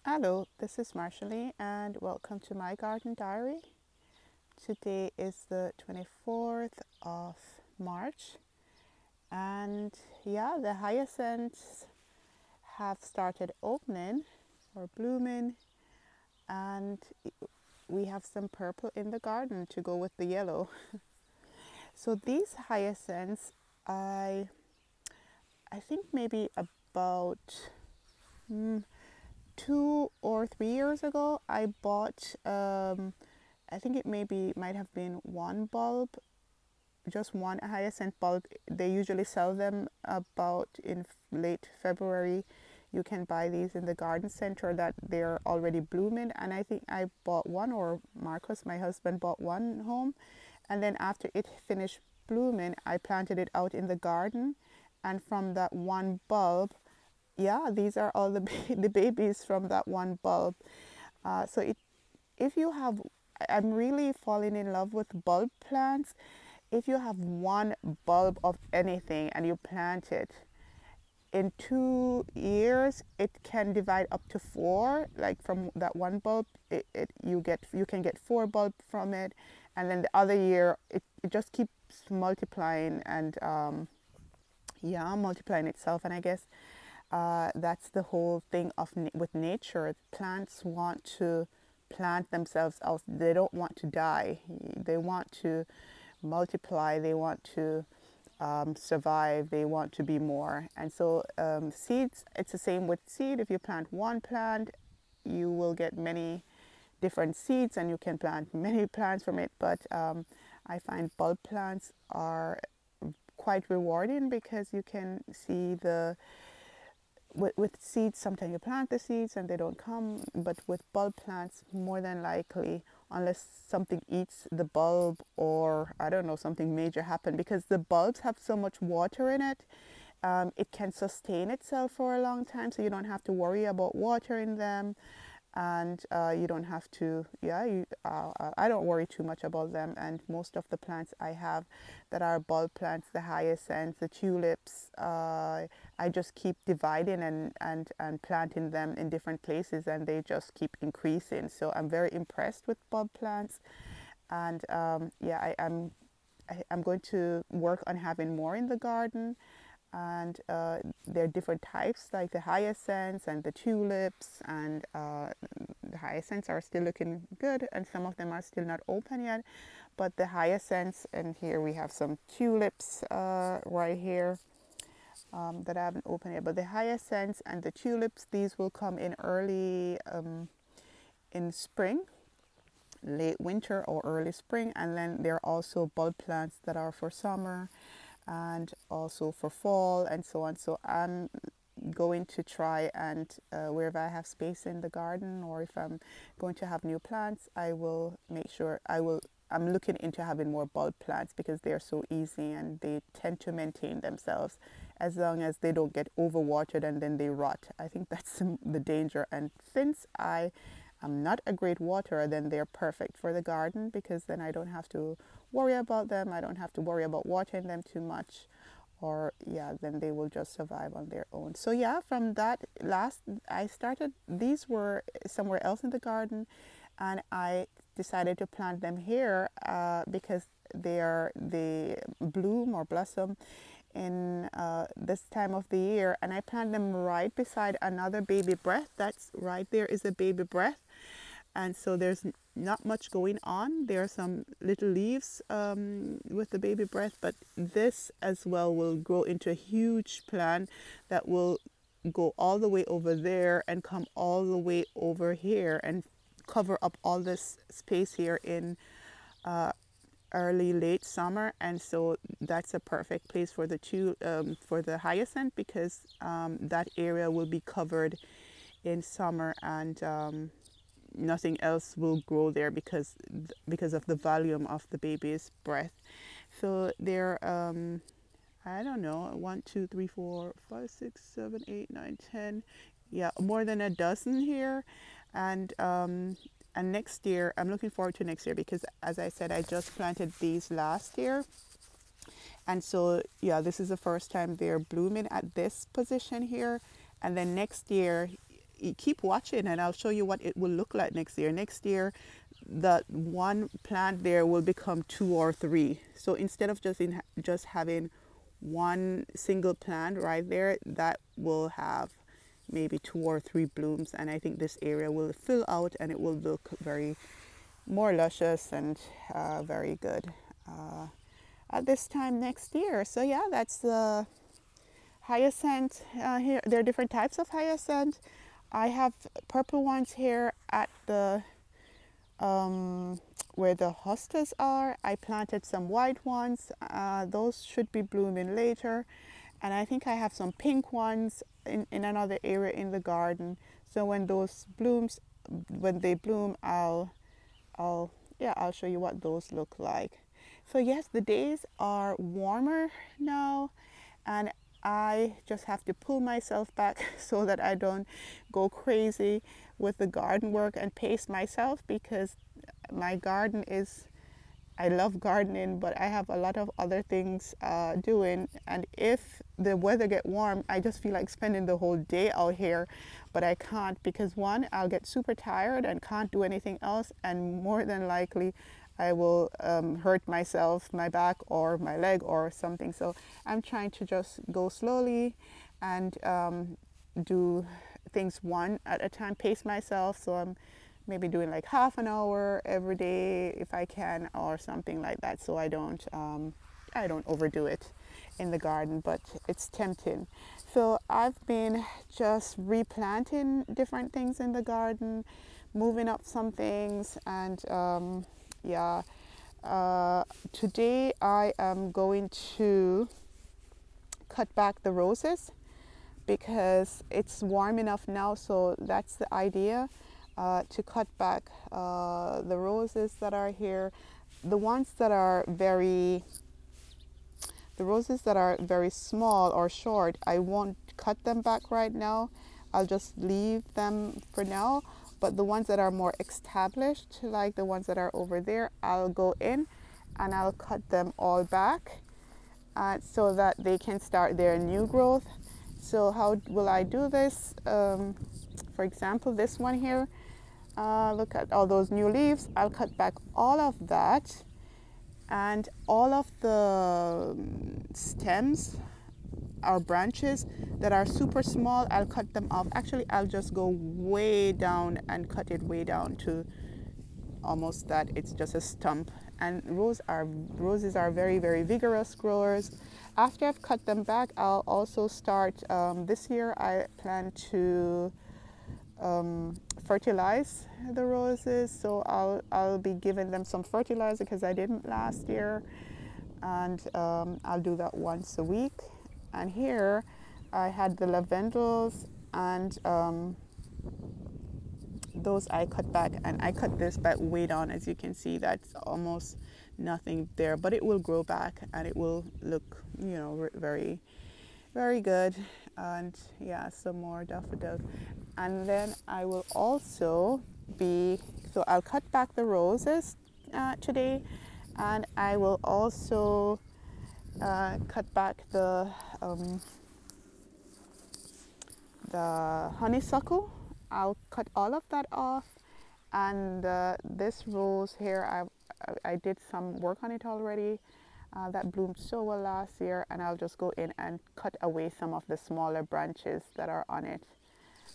Hello, this is Marshallie and welcome to my garden diary. Today is the 24th of March and yeah, the hyacinths have started opening or blooming and we have some purple in the garden to go with the yellow. So these hyacinths, I think maybe about mm, 2 or 3 years ago, I bought I think it might have been one bulb, just one hyacinth bulb. They usually sell them about in late February. You can buy these in the garden center that they're already blooming. And I think I bought one, or Marcus, my husband, bought one home. And then after it finished blooming, I planted it out in the garden. And from that one bulb, yeah, these are all the babies from that one bulb. So if you have, I'm really falling in love with bulb plants. If you have one bulb of anything and you plant it, in 2 years it can divide up to four. Like from that one bulb, you can get four bulbs from it, and then the other year it just keeps multiplying and yeah, multiplying itself. And I guess that's the whole thing of with nature. Plants want to plant themselves out. They don't want to die. They want to multiply. They want to survive. They want to be more. And so seeds, it's the same with seed. If you plant one plant, you will get many different seeds and you can plant many plants from it. But I find bulb plants are quite rewarding because you can see the with seeds, sometimes you plant the seeds and they don't come, but with bulb plants, more than likely, unless something eats the bulb or I don't know, something major happened, because the bulbs have so much water in it, it can sustain itself for a long time, so you don't have to worry about watering them. And you don't have to, I don't worry too much about them. And most of the plants I have that are bulb plants, the hyacinths, the tulips, I just keep dividing and planting them in different places, and they just keep increasing. So I'm very impressed with bulb plants. And I'm going to work on having more in the garden. And there are different types, like the hyacinths and the tulips. And the hyacinths are still looking good, and some of them are still not open yet. But the hyacinths, and here we have some tulips right here that I haven't opened yet. But the hyacinths and the tulips, these will come in early in spring, late winter or early spring. And then there are also bulb plants that are for summer and also for fall and so on. So I'm going to try and wherever I have space in the garden, or if I'm going to have new plants, I will make sure I'm looking into having more bulb plants because they're so easy and they tend to maintain themselves as long as they don't get overwatered and then they rot. I think that's the danger. And since I'm not a great waterer, then they're perfect for the garden, because then I don't have to worry about them. I don't have to worry about watering them too much, or yeah, then they will just survive on their own. So yeah, from that I started, these were somewhere else in the garden, and I decided to plant them here because they bloom or blossom in this time of the year. And I plant them right beside another baby breath. That's right there is a baby breath. And so there's not much going on. There are some little leaves with the baby breath, but this as well will grow into a huge plant that will go all the way over there and come all the way over here and cover up all this space here in early late summer. And so that's a perfect place for the hyacinth, because that area will be covered in summer, and nothing else will grow there because of the volume of the baby's breath. So there I don't know, 1 2 3 4 5 6 7 8 9 10, yeah, more than a dozen here. And next year, I'm looking forward to next year, because as I said, I just planted these last year. And so, yeah, this is the first time they're blooming at this position here. And then next year, keep watching and I'll show you what it will look like next year. Next year, the one plant there will become 2 or 3. So instead of just having one single plant right there, that will have maybe 2 or 3 blooms, and I think this area will fill out and it will look very more luscious and very good at this time next year. So yeah, that's the hyacinth. Here there are different types of hyacinth. I have purple ones here at the where the hostas are. I planted some white ones. Those should be blooming later. And I think I have some pink ones in another area in the garden. So when those blooms, when they bloom, I'll show you what those look like. So yes, the days are warmer now, and I just have to pull myself back so that I don't go crazy with the garden work and pace myself, because my garden is, I love gardening, but I have a lot of other things doing. And if the weather get warm, I just feel like spending the whole day out here, but I can't, because one, I'll get super tired and can't do anything else, and more than likely I will hurt myself, my back or my leg or something. So I'm trying to just go slowly and do things one at a time, pace myself. So I'm maybe doing like half an hour every day if I can, or something like that, so I don't overdo it in the garden, but it's tempting. So I've been just replanting different things in the garden, moving up some things, and today I am going to cut back the roses because it's warm enough now, so that's the idea. To cut back the roses that are here. The roses that are very small or short, I won't cut them back right now. I'll just leave them for now. But the ones that are more established, like the ones that are over there, I'll go in and I'll cut them all back so that they can start their new growth. So how will I do this? For example, this one here, look at all those new leaves. I'll cut back all of that, and all of the stems or branches that are super small, I'll cut them off. Actually, I'll just go way down and cut it way down to almost that it's just a stump. And roses are very, very vigorous growers. After I've cut them back, I'll also start, this year I plan to fertilize the roses. So I'll be giving them some fertilizer because I didn't last year. And I'll do that once a week. And here I had the lavendels, and those I cut back, and I cut this back way down. As you can see, that's almost nothing there, but it will grow back and it will look, you know, very, very good. And yeah, some more daffodils. And then I will also so I'll cut back the roses today, and I will also cut back the honeysuckle. I'll cut all of that off, and this rose here, I did some work on it already. That bloomed so well last year, and I'll just go in and cut away some of the smaller branches that are on it.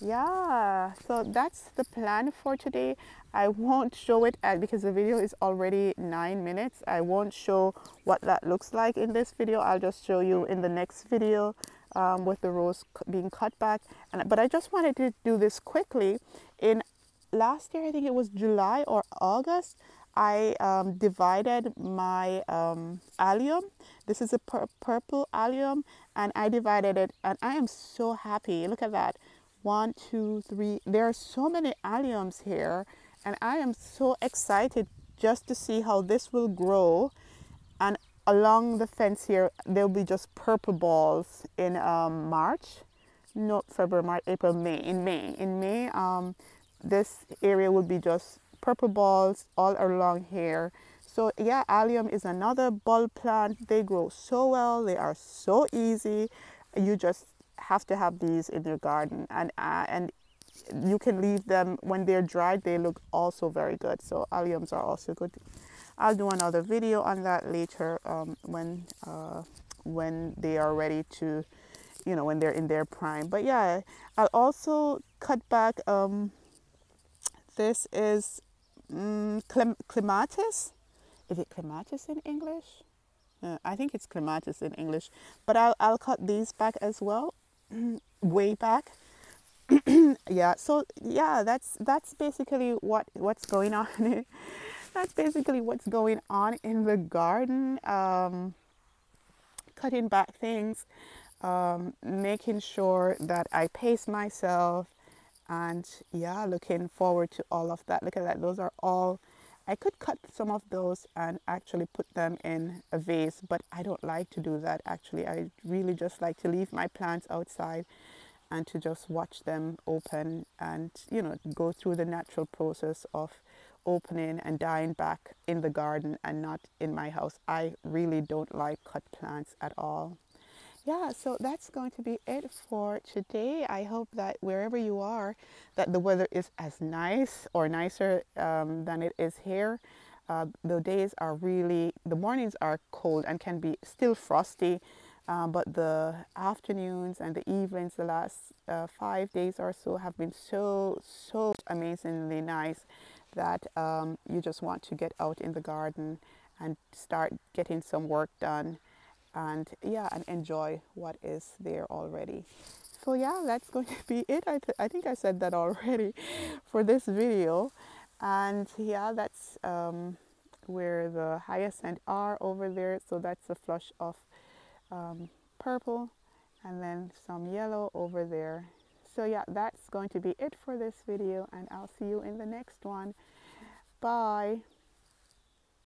Yeah, so that's the plan for today. I won't show it because the video is already 9 minutes. I won't show what that looks like in this video. I'll just show you in the next video with the rose being cut back. But I just wanted to do this quickly. In last year, I think it was July or August, I divided my allium. This is a purple allium, and I divided it, and I am so happy. Look at that. 1, 2, 3. There are so many alliums here, and I am so excited just to see how this will grow. And along the fence here, there'll be just purple balls in March, no, February, March, April, May. In May, this area will be just purple balls all along here. So yeah, allium is another bulb plant. They grow so well. They are so easy. You just have to have these in your garden, and you can leave them when they're dried. They look also very good. So alliums are also good. I'll do another video on that later, when they are ready to, when they're in their prime. But yeah, I'll also cut back. This is clematis. Is it clematis in English? I think it's clematis in English. But I'll cut these back as well, way back. Yeah. So yeah, that's basically what's going on. That's basically what's going on in the garden. Cutting back things, making sure that I pace myself, and yeah, looking forward to all of that. Look at that. Those are all, I could cut some of those and actually put them in a vase, but I don't like to do that actually. I really just like to leave my plants outside and to just watch them open and, go through the natural process of opening and dying back in the garden and not in my house. I really don't like cut plants at all. Yeah, so that's going to be it for today. I hope that wherever you are, that the weather is as nice or nicer than it is here. The mornings are cold and can be still frosty, but the afternoons and the evenings, the last 5 days or so, have been so amazingly nice that you just want to get out in the garden and start getting some work done, and yeah, and enjoy what is there already. So yeah, that's going to be it. I think I said that already for this video. And yeah, that's where the hyacinth are over there. So that's a flush of purple and then some yellow over there. So yeah, that's going to be it for this video, and I'll see you in the next one. Bye.